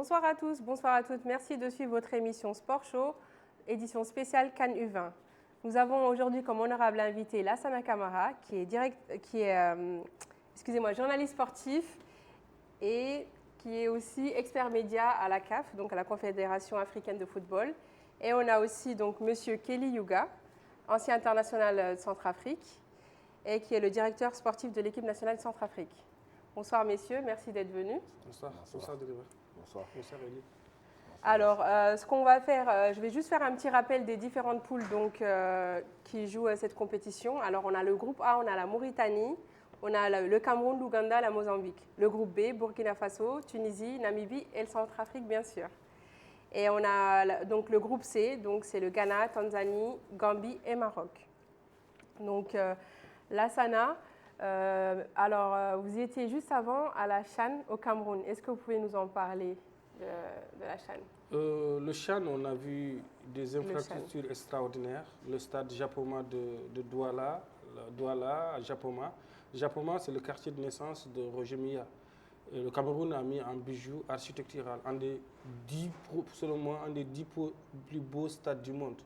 Bonsoir à tous, bonsoir à toutes. Merci de suivre votre émission Sport Show, édition spéciale CAN U20. Nous avons aujourd'hui comme honorable invité Lassana Camara, qui est journaliste sportif et qui est aussi expert média à la CAF, donc à la Confédération africaine de football. Et on a aussi donc Monsieur Kelly Yuga, ancien international de Centrafrique et qui est le directeur sportif de l'équipe nationale de Centrafrique. Bonsoir messieurs, merci d'être venus. Bonsoir. Bonsoir Délivré. Bonsoir. Bonsoir Elie. Alors, ce qu'on va faire, je vais juste faire un petit rappel des différentes poules donc, qui jouent cette compétition. Alors, on a le groupe A, on a la Mauritanie, on a le Cameroun, l'Ouganda, la Mozambique. Le groupe B, Burkina Faso, Tunisie, Namibie et le Centrafrique, bien sûr. Et on a donc le groupe C, donc c'est le Ghana, Tanzanie, Gambie et Maroc. Donc, Lassana, vous y étiez juste avant à la CHAN au Cameroun. Est-ce que vous pouvez nous en parler de la CHAN? Le CHAN, on a vu des infrastructures extraordinaires. Le stade Japoma de Douala, à Japoma. Japoma, c'est le quartier de naissance de Roger Milla. Et le Cameroun a mis un bijou architectural, selon moi, un des 10 plus beaux stades du monde.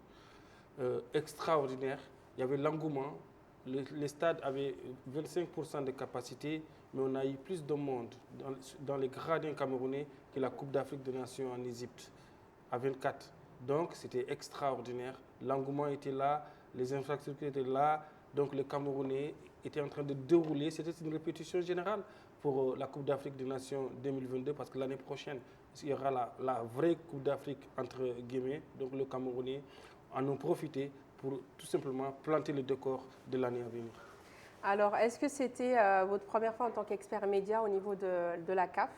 Extraordinaire. Il y avait l'engouement. Les stades avaient 25% de capacité, mais on a eu plus de monde dans les gradins camerounais que la Coupe d'Afrique des Nations en Égypte, à 24. Donc, c'était extraordinaire. L'engouement était là, les infrastructures étaient là. Donc, les Camerounais étaient en train de dérouler. C'était une répétition générale pour la Coupe d'Afrique des Nations 2022, parce que l'année prochaine, il y aura la vraie Coupe d'Afrique, entre guillemets. Donc, les Camerounais en ont profité pour tout simplement planter le décor de l'année à venir. Alors, est-ce que c'était votre première fois en tant qu'expert média au niveau de la CAF?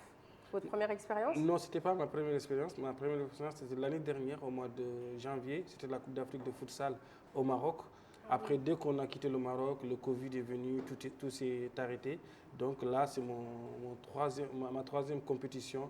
Votre première expérience? Non, ce n'était pas ma première expérience. Ma première expérience, c'était l'année dernière, au mois de janvier. C'était la Coupe d'Afrique de futsal au Maroc. Après, dès qu'on a quitté le Maroc, le Covid est venu, tout s'est arrêté. Donc là, c'est ma troisième compétition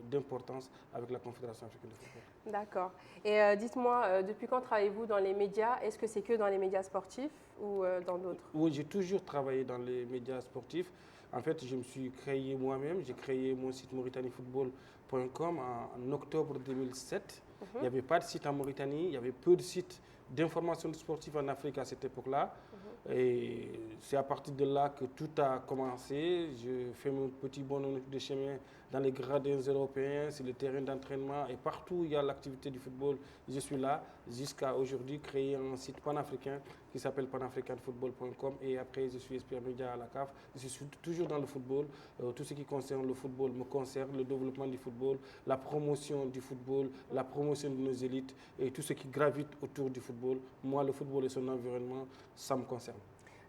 d'importance avec la Confédération africaine de football. D'accord. Et dites-moi, depuis quand travaillez-vous dans les médias? Est-ce que c'est que dans les médias sportifs ou dans d'autres? Oui, j'ai toujours travaillé dans les médias sportifs. En fait, je me suis créé moi-même. J'ai créé mon site mauritanifootball.com en octobre 2007. Il n'y avait pas de site en Mauritanie, il y avait peu de sites d'information sportive en Afrique à cette époque-là. Et c'est à partir de là que tout a commencé. Je fais mon petit bonhomme de chemin dans les gradins européens, sur le terrain d'entraînement et partout où il y a l'activité du football, je suis là jusqu'à aujourd'hui créer un site panafricain qui s'appelle panafricanfootball.com et après je suis expert média à la CAF. Je suis toujours dans le football. Tout ce qui concerne le football me concerne, le développement du football, la promotion du football, la promotion de nos élites et tout ce qui gravite autour du football. Moi, le football et son environnement, ça me concerne.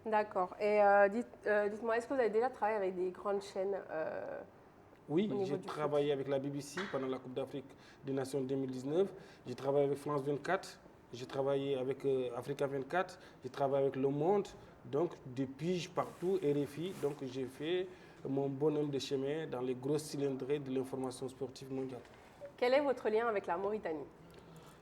D'accord. Et dites-moi, est-ce que vous avez déjà travaillé avec des grandes chaînes Oui, j'ai travaillé avec la BBC pendant la Coupe d'Afrique des Nations 2019. J'ai travaillé avec France 24. J'ai travaillé avec Africa 24. J'ai travaillé avec Le Monde. Donc, depuis partout, RFI. Donc, j'ai fait mon bonhomme de chemin dans les grosses cylindrées de l'information sportive mondiale. Quel est votre lien avec la Mauritanie?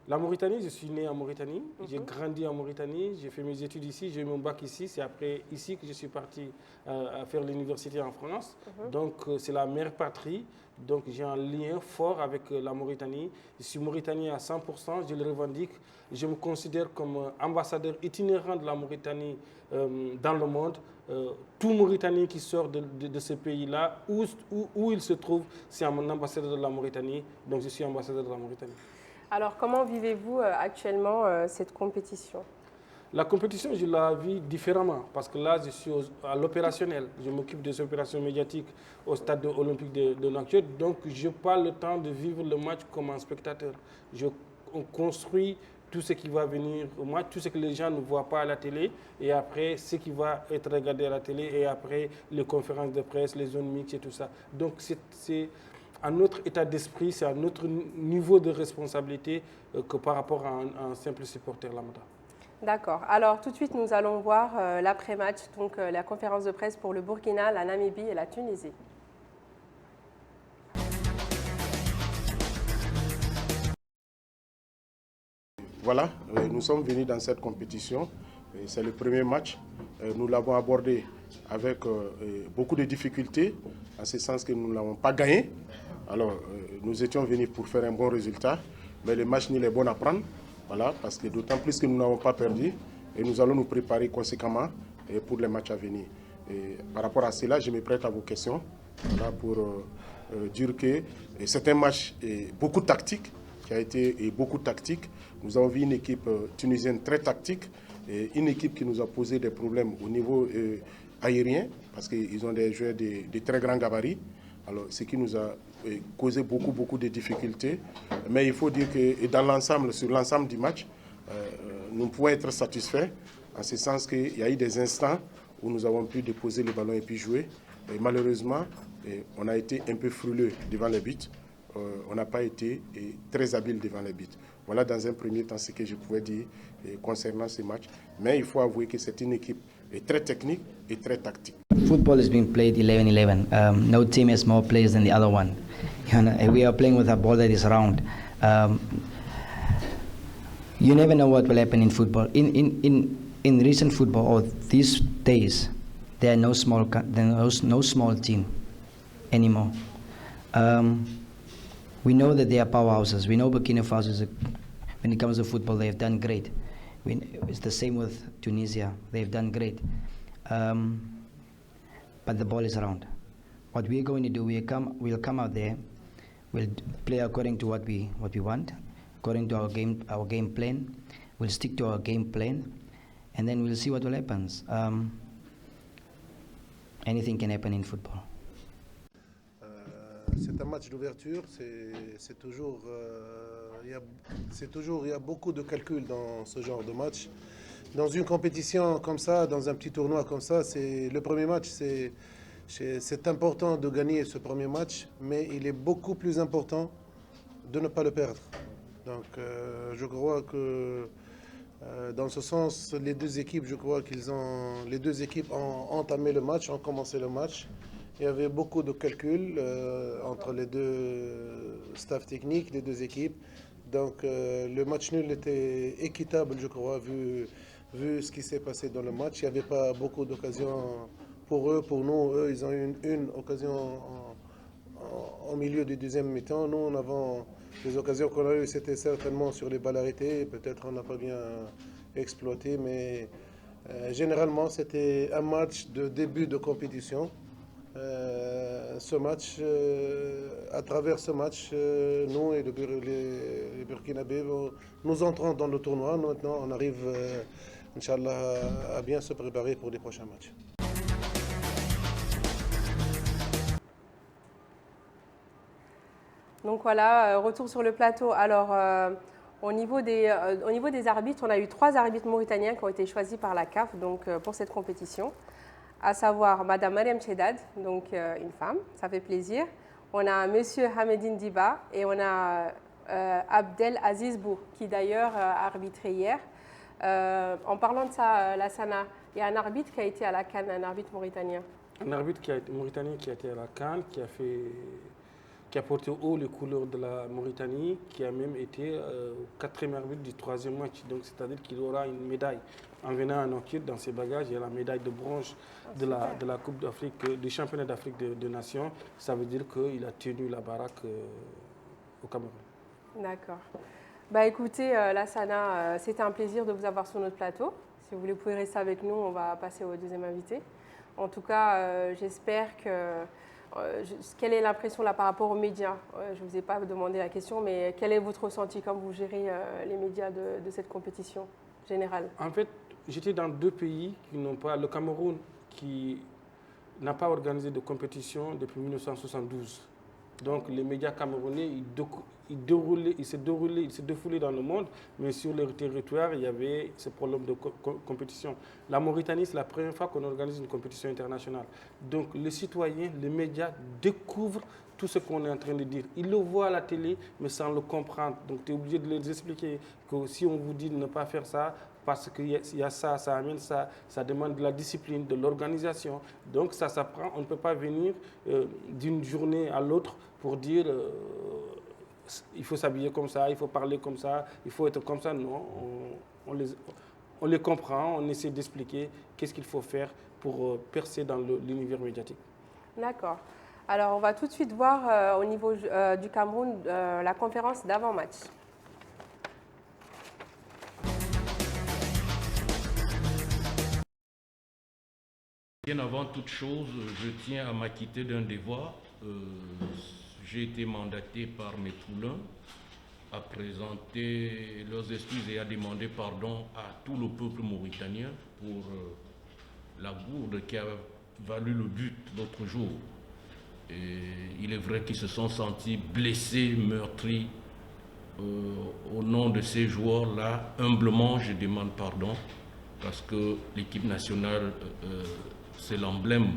La Mauritanie, je suis né en Mauritanie, j'ai grandi en Mauritanie, j'ai fait mes études ici, j'ai eu mon bac ici, c'est après ici que je suis parti à faire l'université en France. Donc c'est la mère patrie, donc j'ai un lien fort avec la Mauritanie. Je suis mauritanien à 100%, je le revendique. Je me considère comme ambassadeur itinérant de la Mauritanie dans le monde. Tout Mauritanien qui sort de ce pays-là, où il se trouve, c'est un ambassadeur de la Mauritanie, donc je suis ambassadeur de la Mauritanie. Alors, comment vivez-vous actuellement cette compétition? La compétition, je la vis différemment parce que là, je suis à l'opérationnel. Je m'occupe des opérations médiatiques au stade olympique de Nouakchott. Donc, je n'ai pas le temps de vivre le match comme un spectateur. On construit tout ce qui va venir au match, tout ce que les gens ne voient pas à la télé, et après, ce qui va être regardé à la télé, et après, les conférences de presse, les zones mixtes et tout ça. Donc, c'est un autre état d'esprit, c'est un autre niveau de responsabilité que par rapport à un simple supporter lambda. D'accord. Alors tout de suite, nous allons voir l'après-match, donc la conférence de presse pour le Burkina, la Namibie et la Tunisie. Voilà, nous sommes venus dans cette compétition. C'est le premier match. Nous l'avons abordé avec beaucoup de difficultés, en ce sens que nous ne l'avons pas gagné. Alors, nous étions venus pour faire un bon résultat, mais le match nul est bon à prendre, voilà, parce que d'autant plus que nous n'avons pas perdu et nous allons nous préparer conséquemment pour les matchs à venir. Et par rapport à cela, je me prête à vos questions, voilà, pour dire que c'est un match beaucoup tactique, qui a été beaucoup tactique. Nous avons vu une équipe tunisienne très tactique, et une équipe qui nous a posé des problèmes au niveau aérien, parce qu'ils ont des joueurs de très grands gabarits. Alors, ce qui nous a causé beaucoup de difficultés. Mais il faut dire que dans l'ensemble, sur l'ensemble du match, nous pouvons être satisfaits, en ce sens qu'il y a eu des instants où nous avons pu déposer le ballon et puis jouer. Et malheureusement, on a été un peu frileux devant les buts. On n'a pas été très habile devant les buts. Voilà dans un premier temps ce que je pouvais dire concernant ce match. Mais il faut avouer que c'est une équipe très technique et très tactique. Football is being played 11-11. No team has more players than the other one. We are playing with a ball that is round. You never know what will happen in football. In recent football, or these days, there are no small team anymore. We know that they are powerhouses. We know Burkina Faso, when it comes to football, they have done great. It's the same with Tunisia. They've done great. But the ball is around. What we're going to do, we'll come out there, we'll play according to what we want, according to our game plan. We'll stick to our game plan, and then we'll see what will happen. Anything can happen in football. C'est un match d'ouverture, c'est toujours, il y a beaucoup de calculs dans ce genre de match. Dans une compétition comme ça, dans un petit tournoi comme ça, le premier match, c'est important de gagner ce premier match, mais il est beaucoup plus important de ne pas le perdre. Donc je crois que dans ce sens, les deux équipes, ont entamé le match, ont commencé le match. Il y avait beaucoup de calculs entre les deux staffs techniques des deux équipes. Donc le match nul était équitable, je crois, vu ce qui s'est passé dans le match. Il n'y avait pas beaucoup d'occasions pour eux, pour nous. Eux, ils ont eu une occasion au milieu du deuxième mi-temps. Nous, on avons les occasions qu'on a eues, c'était certainement sur les balles arrêtées. Peut-être on n'a pas bien exploité, mais généralement, c'était un match de début de compétition. Ce match, à travers ce match, nous et les Burkinabés, nous entrons dans le tournoi. Maintenant, on arrive, Inch'Allah, à bien se préparer pour les prochains matchs. Donc voilà, retour sur le plateau. Alors, au niveau des arbitres, on a eu 3 arbitres mauritaniens qui ont été choisis par la CAF pour cette compétition, à savoir Madame Mariam Chedad, donc une femme, ça fait plaisir. On a Monsieur Hamedine Diba et on a Abdel Aziz Bou, qui d'ailleurs a arbitré hier. En parlant de ça, Lassana, il y a un arbitre qui a été à la CAN, un arbitre mauritanien. Un arbitre mauritanien qui a été à la CAN, qui a porté haut les couleurs de la Mauritanie, qui a même été au 4e arbitre du 3e match. Donc c'est-à-dire qu'il aura une médaille. En venant à Nokir, dans ses bagages, il y a la médaille de bronze de la Coupe d'Afrique, du championnat d'Afrique de Nations. Ça veut dire qu'il a tenu la baraque au Cameroun. D'accord. Bah écoutez, Lassana, c'était un plaisir de vous avoir sur notre plateau. Si vous voulez, vous pouvez rester avec nous, on va passer au deuxième invité. En tout cas, j'espère que... quelle est l'impression là par rapport aux médias? Je ne vous ai pas demandé la question, mais quel est votre ressenti quand vous gérez les médias de cette compétition générale? En fait, j'étais dans 2 pays qui n'ont pas... Le Cameroun, qui n'a pas organisé de compétition depuis 1972. Donc les médias camerounais, ils se défoulaient dans le monde, mais sur leur territoire, il y avait ce problème de compétition. La Mauritanie, c'est la première fois qu'on organise une compétition internationale. Donc les citoyens, les médias découvrent tout ce qu'on est en train de dire. Ils le voient à la télé, mais sans le comprendre. Donc tu es obligé de leur expliquer que si on vous dit de ne pas faire ça, parce qu'il y a ça, ça amène ça, ça demande de la discipline, de l'organisation. Donc ça s'apprend, on ne peut pas venir d'une journée à l'autre pour dire il faut s'habiller comme ça, il faut parler comme ça, il faut être comme ça. Non, on les comprend, on essaie d'expliquer qu'est-ce qu'il faut faire pour percer dans l'univers médiatique. D'accord. Alors, on va tout de suite voir au niveau du Cameroun la conférence d'avant-match. Bien avant toute chose, je tiens à m'acquitter d'un devoir. J'ai été mandaté par mes poulains à présenter leurs excuses et à demander pardon à tout le peuple mauritanien pour la gourde qui a valu le but l'autre jour. Et il est vrai qu'ils se sont sentis blessés, meurtris. Au nom de ces joueurs-là, humblement, je demande pardon parce que l'équipe nationale, c'est l'emblème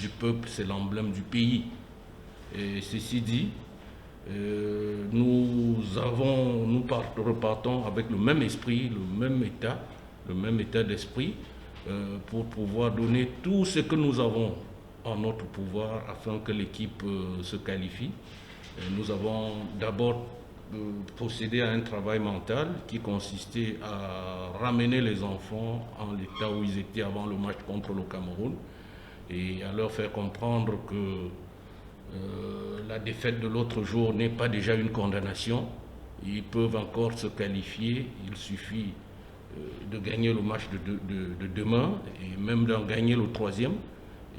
du peuple, c'est l'emblème du pays. Et ceci dit, nous repartons avec le même esprit, le même état d'esprit pour pouvoir donner tout ce que nous avons en notre pouvoir afin que l'équipe se qualifie. Nous avons d'abord procédé à un travail mental qui consistait à ramener les enfants en l'état où ils étaient avant le match contre le Cameroun et à leur faire comprendre que la défaite de l'autre jour n'est pas déjà une condamnation. Ils peuvent encore se qualifier, il suffit de gagner le match de demain et même d'en gagner le troisième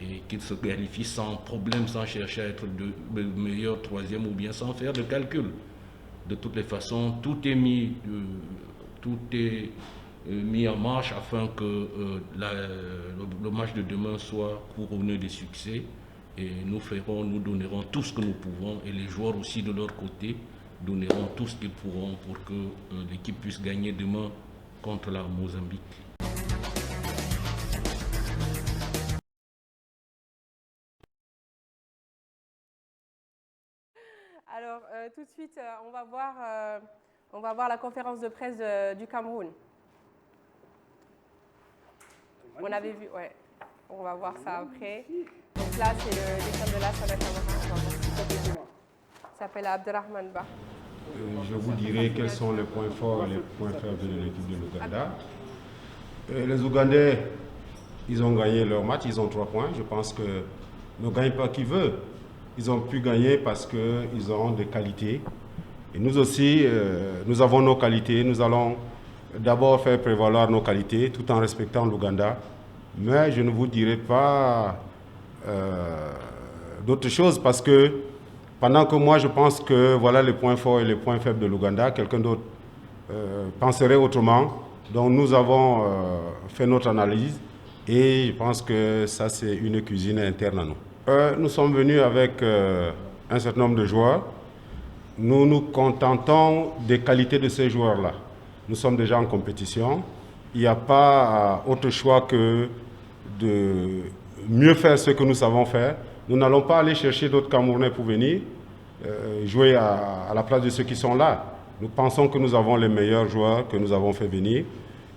et qu'ils se qualifient sans problème, sans chercher à être le meilleur troisième ou bien sans faire de calcul. De toutes les façons, tout est mis en marche afin que le match de demain soit couronné de succès. Et nous donnerons tout ce que nous pouvons et les joueurs aussi de leur côté donneront tout ce qu'ils pourront pour que l'équipe puisse gagner demain contre la Mozambique. Alors, tout de suite, on va voir la conférence de presse du Cameroun. On avait vu, ouais. On va voir ça après. Donc là, c'est le dessin de Lassana Camara. On va voir ce côté. Il s'appelle Abdelrahman Ba. Je vous dirai quels sont les points forts et les points faibles de l'équipe de l'Ouganda. Les Ougandais, ils ont gagné leur match, ils ont 3 points. Je pense que ne gagnent pas qui veut. Ils ont pu gagner parce qu'ils ont des qualités. Et nous aussi, nous avons nos qualités. Nous allons d'abord faire prévaloir nos qualités tout en respectant l'Ouganda. Mais je ne vous dirai pas d'autres choses parce que pendant que moi je pense que voilà les points forts et les points faibles de l'Ouganda, quelqu'un d'autre penserait autrement. Donc nous avons fait notre analyse et je pense que ça c'est une cuisine interne à nous. Nous sommes venus avec un certain nombre de joueurs. Nous nous contentons des qualités de ces joueurs-là. Nous sommes déjà en compétition. Il n'y a pas autre choix que de mieux faire ce que nous savons faire. Nous n'allons pas aller chercher d'autres Camerounais pour venir jouer à la place de ceux qui sont là. Nous pensons que nous avons les meilleurs joueurs que nous avons fait venir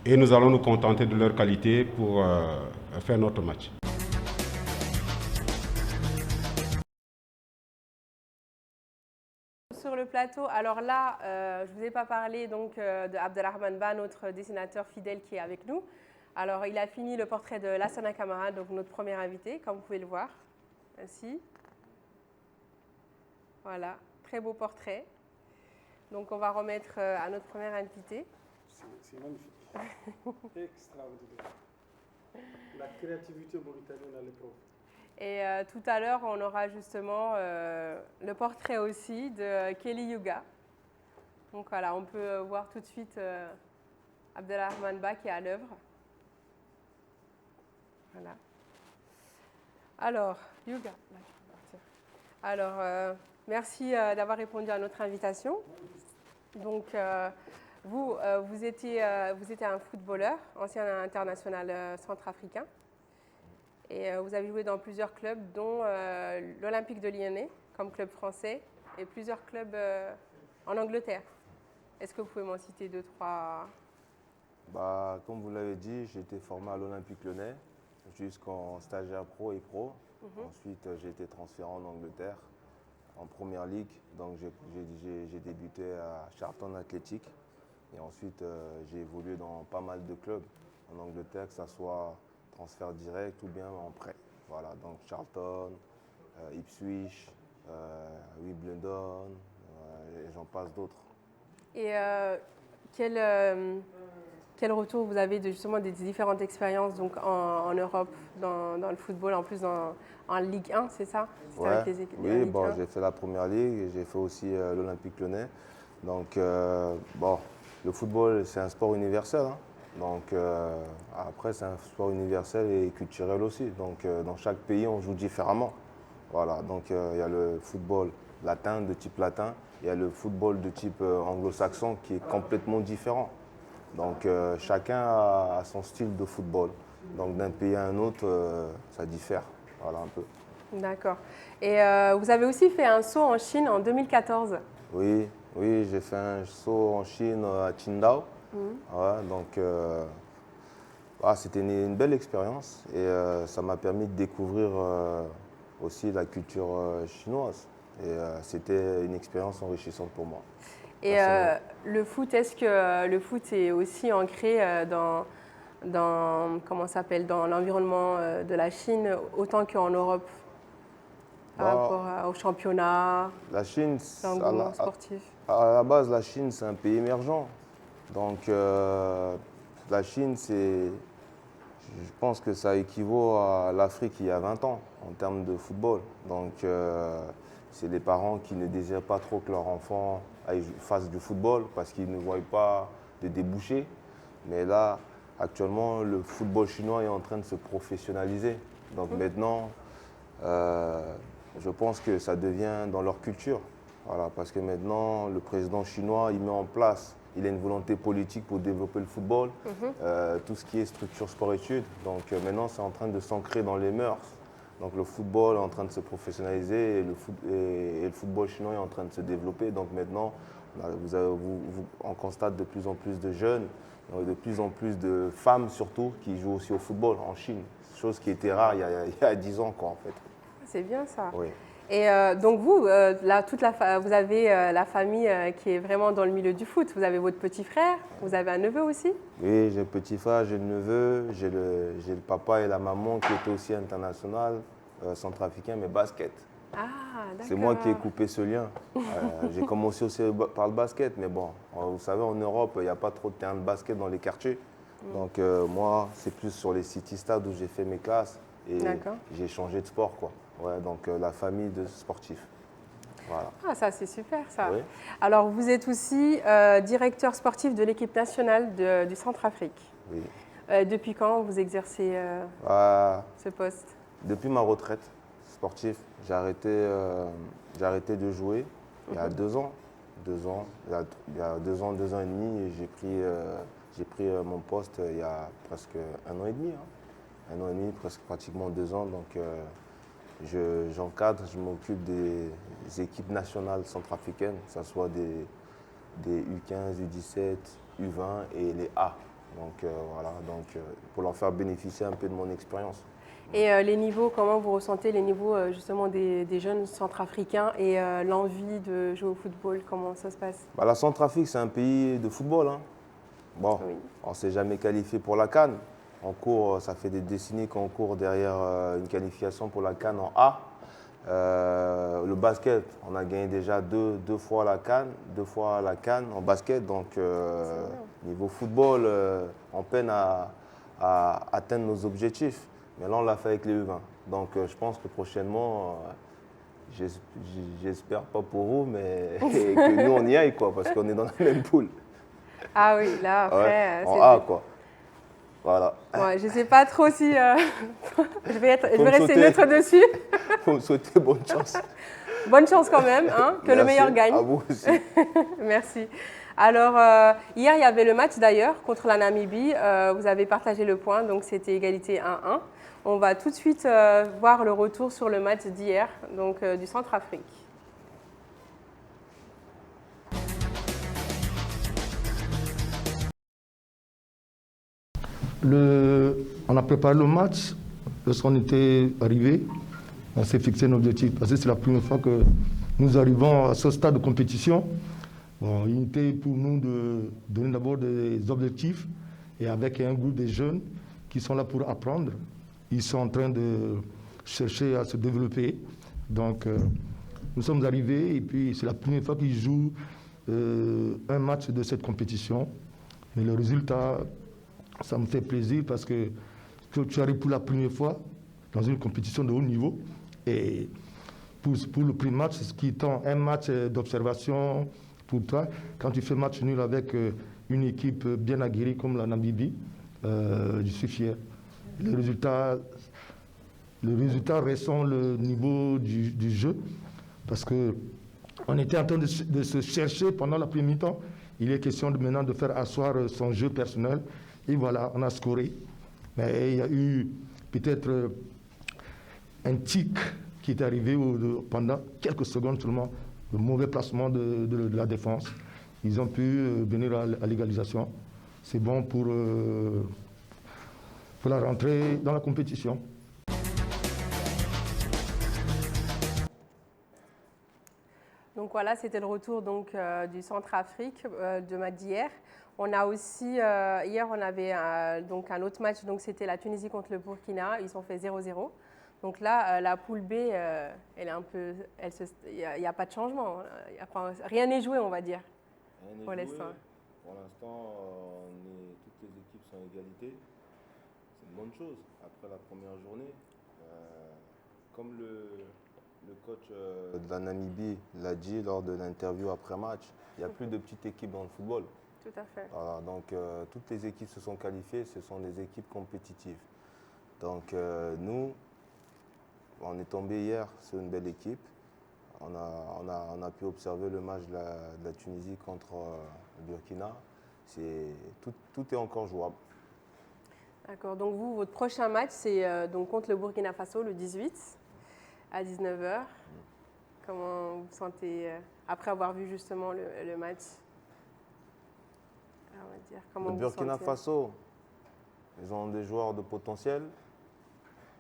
et nous allons nous contenter de leur qualité pour faire notre match. Sur le plateau, alors là, je ne vous ai pas parlé donc, de Abdelrahman Ba, notre dessinateur fidèle qui est avec nous. Alors, il a fini le portrait de Lassana Camara, donc notre premier invité, comme vous pouvez le voir. Ainsi. Voilà, très beau portrait. Donc, on va remettre à notre premier invité. C'est magnifique. Extraordinaire. La créativité mauritanienne à l'épreuve. Et tout à l'heure, on aura justement le portrait aussi de Kelly Yuga. Donc voilà, on peut voir tout de suite Abdelrahman Ba qui est à l'œuvre. Voilà. Alors, Yuga. Alors, merci d'avoir répondu à notre invitation. Donc, vous étiez un footballeur, ancien international centrafricain. Et vous avez joué dans plusieurs clubs, dont l'Olympique de Lyonnais, comme club français, et plusieurs clubs en Angleterre. Est-ce que vous pouvez m'en citer 2, 3 ? Comme vous l'avez dit, j'ai été formé à l'Olympique Lyonnais jusqu'en stagiaire pro et pro. Ensuite, j'ai été transféré en Angleterre, en Première Ligue. Donc, j'ai débuté à Charlton Athletic. Et ensuite, j'ai évolué dans pas mal de clubs en Angleterre, que ce soit transfert direct ou bien en prêt. Voilà, donc Charlton, Ipswich, Wimbledon, et j'en passe d'autres. Et quel retour vous avez de justement des différentes expériences donc en Europe, dans le football, en plus en Ligue 1, c'est ça? Ouais. Oui, bon, j'ai fait la première ligue et j'ai fait aussi l'Olympique Lyonnais. Donc, bon, le football, c'est un sport universel. Hein. Donc, après, c'est un sport universel et culturel aussi. Donc, dans chaque pays, on joue différemment. Voilà, donc il y a le football latin, de type latin. Il y a le football de type anglo-saxon qui est complètement différent. Donc, chacun a son style de football. Donc, d'un pays à un autre, ça diffère. Voilà, un peu. D'accord. Et vous avez aussi fait un saut en Chine en 2014. Oui, oui, j'ai fait un saut en Chine à Qingdao. Ouais, donc, c'était une belle expérience et ça m'a permis de découvrir aussi la culture chinoise. Et c'était une expérience enrichissante pour moi. Et le foot, est-ce que le foot est aussi ancré comment ça s'appelle, dans l'environnement de la Chine autant qu'en Europe par rapport au championnat, la Chine, l'engouement sportif? À la base, la Chine, c'est un pays émergent. Donc, la Chine, je pense que ça équivaut à l'Afrique il y a 20 ans en termes de football. Donc, c'est les parents qui ne désirent pas trop que leur enfant fasse du football parce qu'ils ne voient pas de débouchés. Mais là, actuellement, le football chinois est en train de se professionnaliser. Donc maintenant, je pense que ça devient dans leur culture. Voilà, parce que maintenant, le président chinois, il met en place, il a une volonté politique pour développer le football, tout ce qui est structure sport-études. Donc maintenant, c'est en train de s'ancrer dans les mœurs. Donc le football est en train de se professionnaliser et le football chinois est en train de se développer. Donc maintenant, on constate de plus en plus de jeunes, de plus en plus de femmes surtout, qui jouent aussi au football en Chine. Chose qui était rare il y a 10 ans, quoi, en fait. C'est bien ça. Oui. Et donc vous, là, vous avez la famille qui est vraiment dans le milieu du foot. Vous avez votre petit frère, vous avez un neveu aussi? Oui, j'ai le petit frère, j'ai le neveu, j'ai le papa et la maman qui étaient aussi international, centrafricain, mais basket. Ah, d'accord. C'est moi qui ai coupé ce lien. J'ai commencé aussi par le basket, mais bon, vous savez, en Europe, il n'y a pas trop de terrain de basket dans les quartiers. Donc moi, c'est plus sur les city stades où j'ai fait mes classes et j'ai changé de sport, quoi. Ouais, donc la famille de sportifs. Voilà. Ah, ça c'est super ça. Oui. Alors vous êtes aussi directeur sportif de l'équipe nationale du Centrafrique. Oui. Depuis quand vous exercez ce poste? Depuis ma retraite sportive, j'ai arrêté de jouer il y a 2 ans. Il y a 2 ans, 2 ans et demi, et j'ai pris mon poste il y a presque 1 an et demi. Hein. 1 an et demi, presque pratiquement 2 ans. Donc j'encadre, je m'occupe des équipes nationales centrafricaines, que ce soit des U15, U17, U20 et les A. Donc voilà, pour leur faire bénéficier un peu de mon expérience. Et les niveaux, comment vous ressentez les niveaux justement des jeunes centrafricains et l'envie de jouer au football, comment ça se passe? La Centrafrique, c'est un pays de football. Hein. Bon, oui. On ne s'est jamais qualifié pour la CAN. Ça fait des décennies qu'on court derrière une qualification pour la CAN en A. Le basket, on a gagné déjà deux fois la CAN, 2 fois la CAN en basket. Donc, niveau football, on peine à atteindre nos objectifs. Mais là, on l'a fait avec les U20. Donc, je pense que prochainement, j'espère pas pour vous, mais que nous, on y aille, quoi, parce qu'on est dans la même poule. Ah oui, là, après... en A, quoi. Voilà. Ouais, je ne sais pas trop si... je vais rester neutre dessus. Faut me souhaiter bonne chance. Bonne chance quand même, hein, que le meilleur gagne. À vous aussi. Merci. Alors, hier, il y avait le match d'ailleurs contre la Namibie. Vous avez partagé le point, donc c'était égalité 1-1. On va tout de suite voir le retour sur le match d'hier, donc du Centrafrique. On a préparé le match lorsqu'on était arrivé. On s'est fixé un objectif parce que c'est la première fois que nous arrivons à ce stade de compétition. Bon, il était pour nous de donner d'abord des objectifs et avec un groupe de jeunes qui sont là pour apprendre. Ils sont en train de chercher à se développer. Donc, nous sommes arrivés et puis c'est la première fois qu'ils jouent un match de cette compétition. Mais le résultat, ça me fait plaisir parce que tu arrives pour la première fois dans une compétition de haut niveau. Et pour le premier match, ce qui est un match d'observation pour toi, quand tu fais match nul avec une équipe bien aguerrie comme la Namibie, je suis fier. Le résultat ressent le niveau du jeu parce qu'on était en train de se chercher pendant la première mi-temps. Il est question maintenant de faire asseoir son jeu personnel. Et voilà, on a scoré. Mais il y a eu peut-être un tic qui est arrivé pendant quelques secondes seulement, le mauvais placement de la défense. Ils ont pu venir à l'égalisation. C'est bon pour la rentrée dans la compétition. Donc voilà, c'était le retour donc, du Centrafrique de match d'hier. On a aussi, hier on avait donc un autre match, donc c'était la Tunisie contre le Burkina, ils ont fait 0-0. Donc là, la poule B, elle est un peu, il n'y a pas de changement, rien n'est joué on va dire, pour l'instant. Pour l'instant, toutes les équipes sont à égalité, c'est une bonne chose. Après la première journée, comme le coach de la Namibie l'a dit lors de l'interview après-match, il n'y a plus de petites équipes dans le football. Tout à fait. Voilà, donc toutes les équipes se sont qualifiées, ce sont des équipes compétitives. Donc nous, on est tombé hier sur une belle équipe. On a pu observer le match de la Tunisie contre le Burkina. Tout est encore jouable. D'accord, donc vous, votre prochain match, c'est donc contre le Burkina Faso le 18 à 19h. Comment vous vous sentez après avoir vu justement le match? On va dire, comment le Burkina Faso, ils ont des joueurs de potentiel.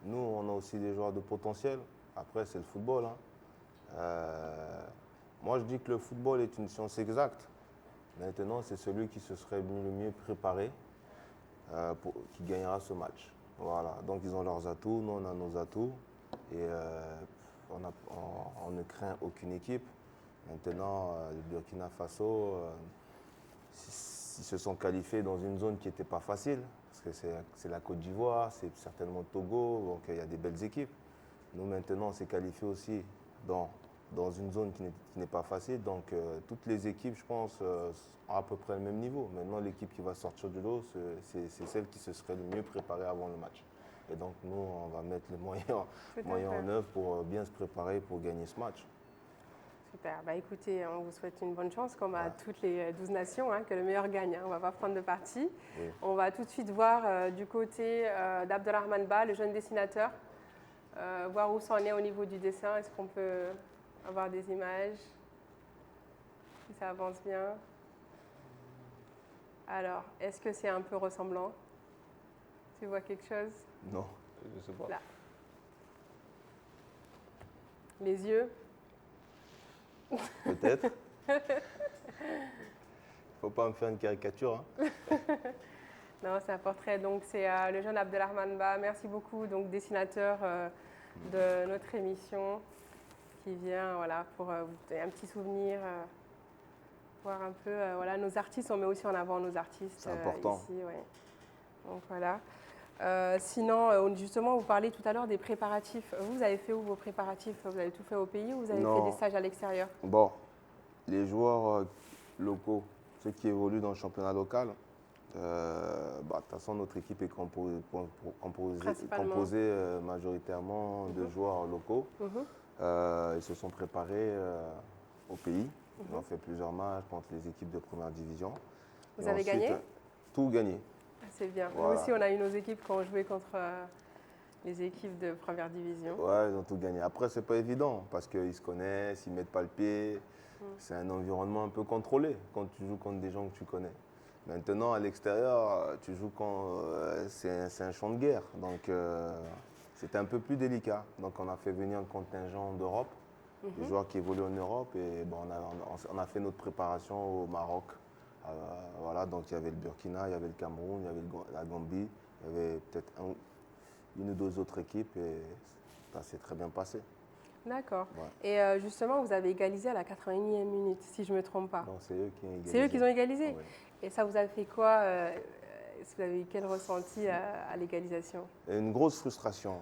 Nous, on a aussi des joueurs de potentiel. Après, c'est le football. Moi, je dis que le football est une science exacte. Maintenant, c'est celui qui se serait le mieux préparé qui gagnera ce match. Voilà. Donc, ils ont leurs atouts, nous, on a nos atouts. Et on ne craint aucune équipe. Maintenant, le Burkina Faso, ils se sont qualifiés dans une zone qui n'était pas facile. Parce que c'est la Côte d'Ivoire, c'est certainement Togo, donc il y a des belles équipes. Nous, maintenant, on s'est qualifiés aussi dans une zone qui n'est pas facile. Donc, toutes les équipes, je pense, ont à peu près le même niveau. Maintenant, l'équipe qui va sortir du lot, c'est celle qui se serait le mieux préparée avant le match. Et donc, nous, on va mettre les moyens en œuvre pour bien se préparer pour gagner ce match. Super. Bah, écoutez, on vous souhaite une bonne chance, comme à toutes les 12 nations, que le meilleur gagne. On ne va pas prendre de parti. Oui. On va tout de suite voir du côté d'Abdelrahman Ba, le jeune dessinateur, voir où ça en est au niveau du dessin. Est-ce qu'on peut avoir des images? Si ça avance bien. Alors, est-ce que c'est un peu ressemblant? Tu vois quelque chose? Non, je ne sais pas. Là. Les yeux? Peut-être. Il ne faut pas me faire une caricature. Non, c'est un portrait. Donc, c'est le jeune Abdelrahman Ba. Merci beaucoup, donc dessinateur de notre émission, qui vient pour vous donner un petit souvenir, voir un peu nos artistes. On met aussi en avant nos artistes c'est important. Ici. Ouais. Donc, voilà. Sinon, justement, vous parlez tout à l'heure des préparatifs. Vous avez fait où vos préparatifs? Vous avez tout fait au pays ou vous avez fait des stages à l'extérieur? Bon, les joueurs locaux, ceux qui évoluent dans le championnat local, de toute façon, notre équipe est composée majoritairement de joueurs locaux. Ils se sont préparés au pays. Ils ont fait plusieurs matchs contre les équipes de première division. Vous avez gagné? Tout gagné. C'est bien. Voilà. Nous aussi, on a eu nos équipes qui ont joué contre les équipes de première division. Ouais, ils ont tout gagné. Après, c'est pas évident parce qu'ils se connaissent, ils ne mettent pas le pied. C'est un environnement un peu contrôlé quand tu joues contre des gens que tu connais. Maintenant, à l'extérieur, tu joues quand c'est un champ de guerre. Donc, c'était un peu plus délicat. Donc, on a fait venir un contingent d'Europe, des joueurs qui évoluent en Europe. Et bon, on a fait notre préparation au Maroc. Voilà, donc il y avait le Burkina, il y avait le Cameroun, il y avait la Gambie, il y avait peut-être une ou deux autres équipes et ça s'est très bien passé. D'accord. Ouais. Et justement, vous avez égalisé à la 81e minute, si je ne me trompe pas. Non, c'est eux qui ont égalisé. C'est eux qui ont égalisé. Ouais. Et ça vous a fait quoi vous avez eu quel ressenti à l'égalisation? Une grosse frustration,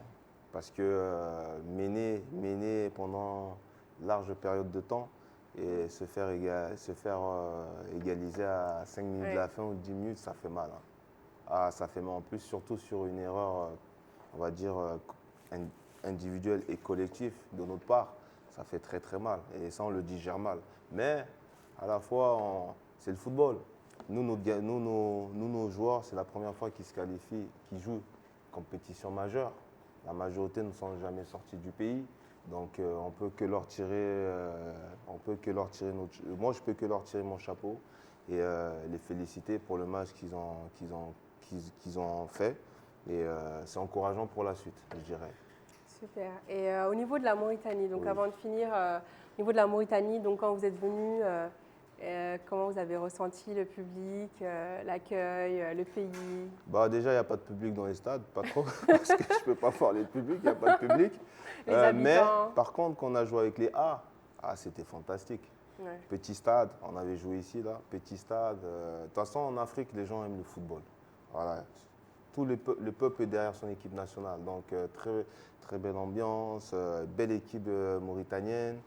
parce que mener pendant une large période de temps et se faire égaliser à 5 minutes de la fin ou 10 minutes, ça fait mal. Hein. Ah, ça fait mal en plus, surtout sur une erreur, on va dire, individuelle et collective de notre part. Ça fait très très mal et ça, on le digère mal. Mais à la fois, c'est le football. Nous, nos joueurs, c'est la première fois qu'ils se qualifient, qu'ils jouent compétition majeure. La majorité ne sont jamais sortis du pays. Donc, on peut que leur tirer, moi, je peux que leur tirer mon chapeau et les féliciter pour le match qu'ils ont fait. Et c'est encourageant pour la suite, je dirais. Super. Et au niveau de la Mauritanie, donc Oui. avant de finir, au niveau de la Mauritanie, donc quand vous êtes venu, comment vous avez ressenti le public, l'accueil, le pays? Bah, déjà, il n'y a pas de public dans les stades, pas trop, parce que je ne peux pas parler de public, il n'y a pas de public. Les Mais habitants. par contre, quand on a joué avec les A, c'était fantastique. Ouais. Petit stade, on avait joué ici, là, petit stade. De toute façon, en Afrique, les gens aiment le football. Voilà. Tout le peuple est derrière son équipe nationale. Donc, très, très belle ambiance, belle équipe mauritanienne.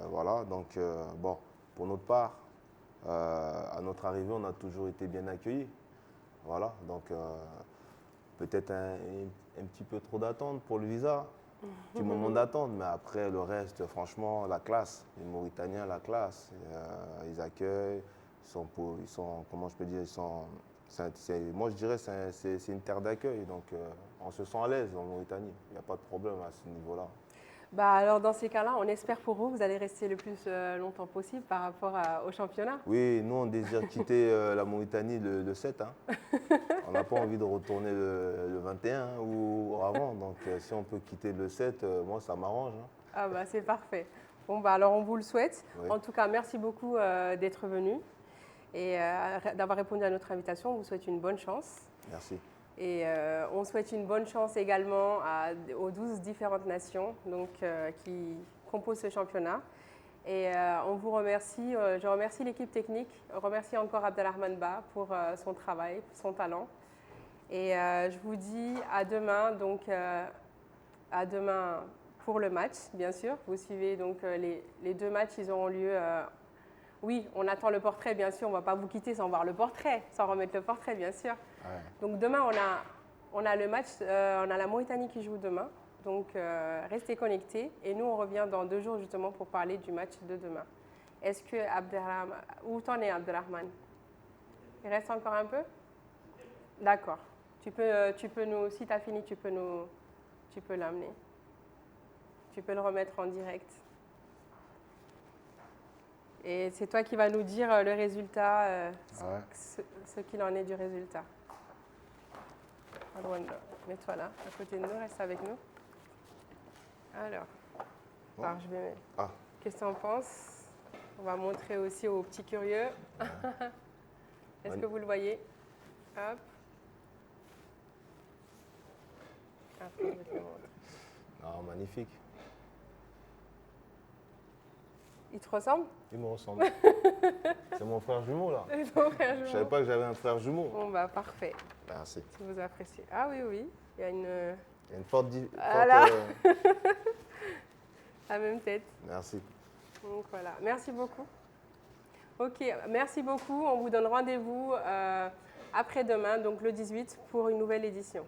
Voilà, donc, bon, pour notre part, à notre arrivée, on a toujours été bien accueillis. Voilà, donc, peut-être un petit peu trop d'attente pour le visa. Petit moment d'attente, mais après le reste, franchement, la classe. Les Mauritaniens, la classe. Ils accueillent, ils sont, comment je peux dire, moi je dirais que c'est une terre d'accueil, donc on se sent à l'aise en Mauritanie. Il n'y a pas de problème à ce niveau-là. Bah, alors dans ces cas-là, on espère pour vous allez rester le plus longtemps possible par rapport au championnat. Oui, nous on désire quitter la Mauritanie le 7. Hein. On n'a pas envie de retourner le 21 ou avant, donc si on peut quitter le 7, moi ça m'arrange. Hein. Ah bah c'est parfait. Bon bah alors on vous le souhaite. Oui. En tout cas, merci beaucoup d'être venu et d'avoir répondu à notre invitation. On vous souhaite une bonne chance. Merci. Et on souhaite une bonne chance également aux 12 différentes nations qui composent ce championnat. Et on vous remercie, je remercie l'équipe technique, je remercie encore Abdelrahman Ba pour son travail, son talent. Et je vous dis à demain, à demain pour le match, bien sûr. Vous suivez donc les deux matchs, ils auront lieu. Oui, on attend le portrait, bien sûr. On ne va pas vous quitter sans voir le portrait, sans remettre le portrait, bien sûr. Ouais. Donc demain, on a le match, on a la Mauritanie qui joue demain. Donc restez connectés. Et nous, on revient dans 2 jours justement pour parler du match de demain. Est-ce que Abdelrahman, où t'en es Abdelrahman? Il reste encore un peu? D'accord. Tu peux nous, si tu as fini, tu peux l'amener. Tu peux le remettre en direct. Et c'est toi qui vas nous dire le résultat, ce qu'il en est du résultat. Mets-toi là, à côté de nous, reste avec nous. Alors, Bon. je vais... Qu'est-ce que tu en penses? On va montrer aussi aux petits curieux. Est-ce que vous le voyez? Hop. Après, je vais te le montrer. Ah, magnifique. Il te ressemble? Il me ressemble. C'est mon frère jumeau là. C'est ton frère Je ne jumeau. savais pas que j'avais un frère jumeau. Bon, bah parfait. Merci. Si vous appréciez. Ah oui, oui. Il y a une... Il y a une forte Voilà. La même tête. Merci. Donc voilà. Merci beaucoup. Ok, merci beaucoup. On vous donne rendez-vous après-demain, donc le 18, pour une nouvelle édition.